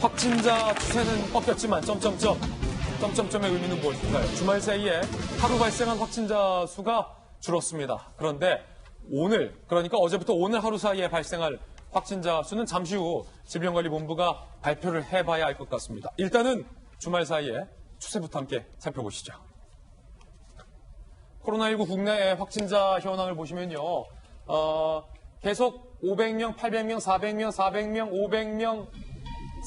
확진자 추세는 꺾였지만 점점점의 의미는 무엇일까요? 주말 사이에 하루 발생한 확진자 수가 줄었습니다. 그런데 오늘, 그러니까 어제부터 오늘 하루 사이에 발생할 확진자 수는 잠시 후 질병관리본부가 발표를 해봐야 알 것 같습니다. 일단은 주말 사이에 추세부터 함께 살펴보시죠. 코로나19 국내 확진자 현황을 보시면요. 계속 500명, 800명, 400명, 400명, 500명,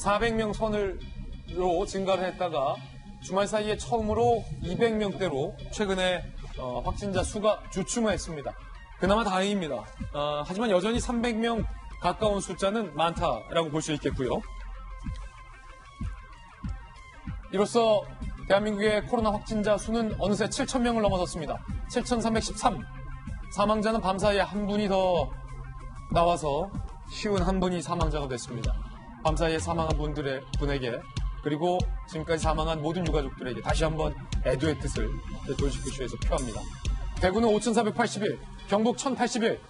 400명 선으로 증가를 했다가 주말 사이에 처음으로 200명대로 최근에 확진자 수가 주춤했습니다. 그나마 다행입니다. 하지만 여전히 300명 가까운 숫자는 많다라고 볼 수 있겠고요. 이로써 대한민국의 코로나 확진자 수는 어느새 7,000명을 넘어섰습니다. 7,313. 사망자는 밤사이에 한 분이 더 나와서 쉬운 한 분이 사망자가 됐습니다. 밤사이에 사망한 분에게 그리고 지금까지 사망한 모든 유가족들에게 다시 한번 애도의 뜻을 돌직구쇼에서 표합니다. 대구는 5,481, 경북 1,081,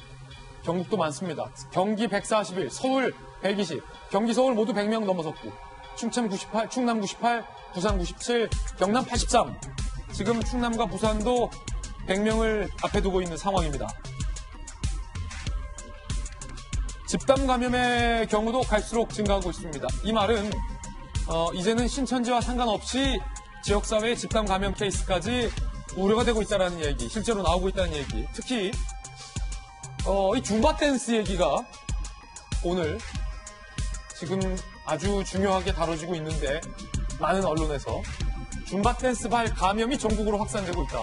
경북도 많습니다. 경기 141, 서울 120, 경기 서울 모두 100명 넘어섰고 충남 98, 충남 98, 부산 97, 경남 83. 지금 충남과 부산도 100명을 앞에 두고 있는 상황입니다. 집단 감염의 경우도 갈수록 증가하고 있습니다. 이 말은 이제는 신천지와 상관없이 지역사회의 집단 감염 케이스까지 우려가 되고 있다는 얘기, 실제로 나오고 있다는 얘기. 특히 이 줌바 댄스 얘기가 오늘 지금 아주 중요하게 다뤄지고 있는데 많은 언론에서 줌바 댄스 발 감염이 전국으로 확산되고 있다.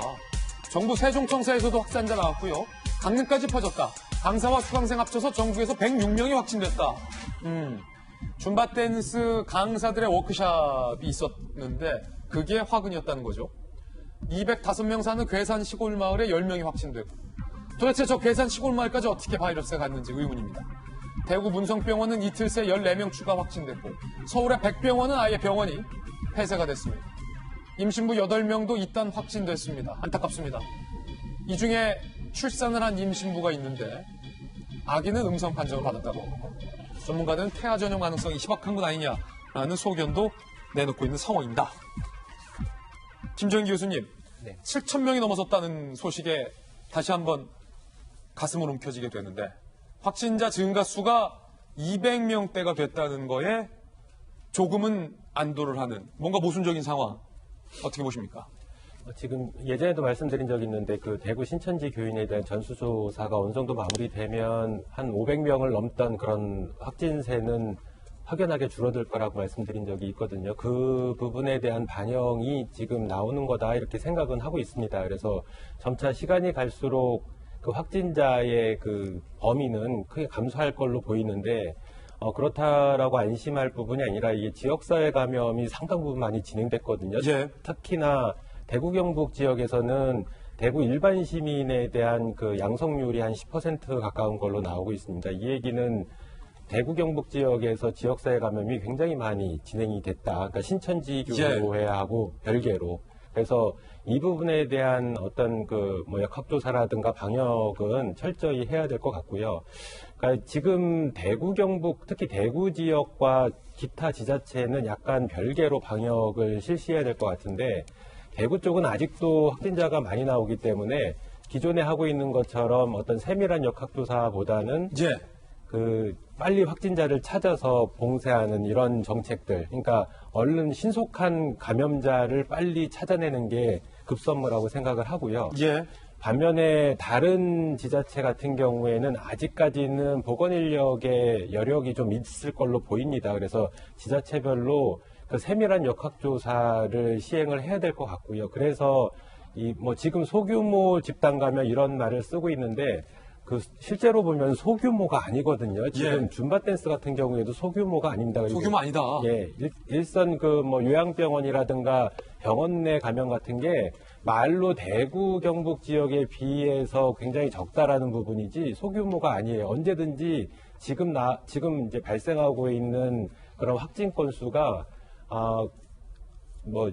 정부 세종청사에서도 확산자 나왔고요. 강릉까지 퍼졌다. 강사와 수강생 합쳐서 전국에서 106명이 확진됐다. 줌바 댄스 강사들의 워크숍이 있었는데 그게 화근이었다는 거죠. 205명 사는 괴산 시골 마을에 10명이 확진됐고 도대체 저 괴산 시골 마을까지 어떻게 바이러스가 갔는지 의문입니다. 대구 문성병원은 이틀 새 14명 추가 확진됐고 서울의 백병원은 아예 병원이 폐쇄가 됐습니다. 임신부 8명도 잇단 확진됐습니다. 안타깝습니다. 이 중에 출산을 한 임신부가 있는데 아기는 음성 판정을 받았다고. 전문가는 태아 전염 가능성이 희박한 것 아니냐라는 소견도 내놓고 있는 상황입니다. 김정기 교수님, 네. 7,000명이 넘어섰다는 소식에 다시 한번 가슴을 움켜쥐게 되는데 확진자 증가 수가 200명대가 됐다는 거에 조금은 안도를 하는 뭔가 모순적인 상황 어떻게 보십니까? 지금 예전에도 말씀드린 적이 있는데 그 대구 신천지 교인에 대한 전수조사가 어느 정도 마무리되면 한 500명을 넘던 그런 확진세는 확연하게 줄어들 거라고 말씀드린 적이 있거든요. 그 부분에 대한 반영이 지금 나오는 거다 이렇게 생각은 하고 있습니다. 그래서 점차 시간이 갈수록 그 확진자의 그 범위는 크게 감소할 걸로 보이는데 그렇다라고 안심할 부분이 아니라 이게 지역사회 감염이 상당 부분 많이 진행됐거든요. 예. 특히나 대구 경북 지역에서는 대구 일반 시민에 대한 그 양성률이 한 10% 가까운 걸로 나오고 있습니다. 이 얘기는 대구 경북 지역에서 지역사회 감염이 굉장히 많이 진행이 됐다. 그러니까 신천지 교회하고 별개로. 그래서 이 부분에 대한 어떤 그 뭐 역학조사라든가 방역은 철저히 해야 될 것 같고요. 그러니까 지금 대구 경북 특히 대구 지역과 기타 지자체는 약간 별개로 방역을 실시해야 될 것 같은데 대구 쪽은 아직도 확진자가 많이 나오기 때문에 기존에 하고 있는 것처럼 어떤 세밀한 역학조사보다는 그 빨리 확진자를 찾아서 봉쇄하는 이런 정책들, 그러니까 얼른 신속한 감염자를 빨리 찾아내는 게 급선무라고 생각을 하고요. 반면에 다른 지자체 같은 경우에는 아직까지는 보건 인력의 여력이 좀 있을 걸로 보입니다. 그래서 지자체별로 그 세밀한 역학조사를 시행을 해야 될 것 같고요. 그래서 지금 소규모 집단 감염 이런 말을 쓰고 있는데 그 실제로 보면 소규모가 아니거든요. 지금 줌바 댄스 같은 경우에도 소규모가 아닙니다. 소규모 아니다. 일선 그 요양병원이라든가 병원 내 감염 같은 게 말로 대구 경북 지역에 비해서 굉장히 적다라는 부분이지 소규모가 아니에요. 언제든지 지금 이제 발생하고 있는 그런 확진 건수가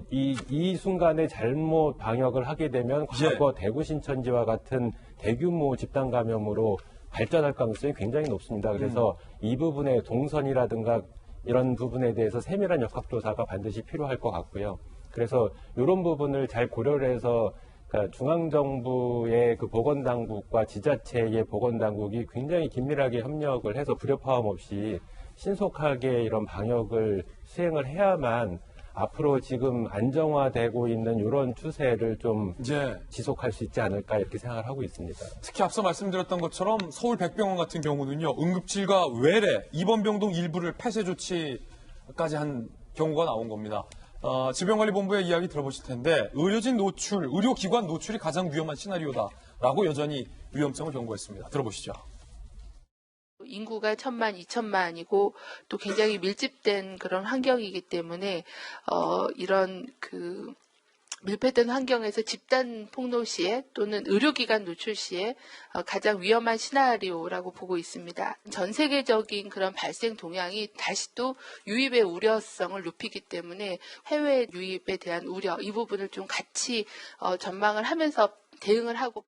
이 순간에 잘못 방역을 하게 되면 과거 대구 신천지와 같은 대규모 집단 감염으로 발전할 가능성이 굉장히 높습니다. 그래서 이 부분에 동선이라든가 이런 부분에 대해서 세밀한 역학조사가 반드시 필요할 것 같고요. 그래서 이런 부분을 잘 고려를 해서 그러니까 중앙정부의 그 보건당국과 지자체의 보건당국이 굉장히 긴밀하게 협력을 해서 불협화음 없이 신속하게 이런 방역을 수행을 해야만 앞으로 지금 안정화되고 있는 이런 추세를 좀 지속할 수 있지 않을까 이렇게 생각을 하고 있습니다. 특히 앞서 말씀드렸던 것처럼 서울 백병원 같은 경우는요. 응급실과 외래, 입원병동 일부를 폐쇄 조치까지 한 경우가 나온 겁니다. 질병관리본부의 이야기 들어보실 텐데 의료진 노출, 의료기관 노출이 가장 위험한 시나리오다라고 여전히 위험성을 경고했습니다. 들어보시죠. 인구가 1,000만, 2,000만이고 또 굉장히 밀집된 그런 환경이기 때문에 이런 밀폐된 환경에서 집단 폭로 시에 또는 의료기관 노출 시에 가장 위험한 시나리오라고 보고 있습니다. 전 세계적인 그런 발생 동향이 다시 또 유입의 우려성을 높이기 때문에 해외 유입에 대한 우려, 이 부분을 좀 같이 전망을 하면서 대응을 하고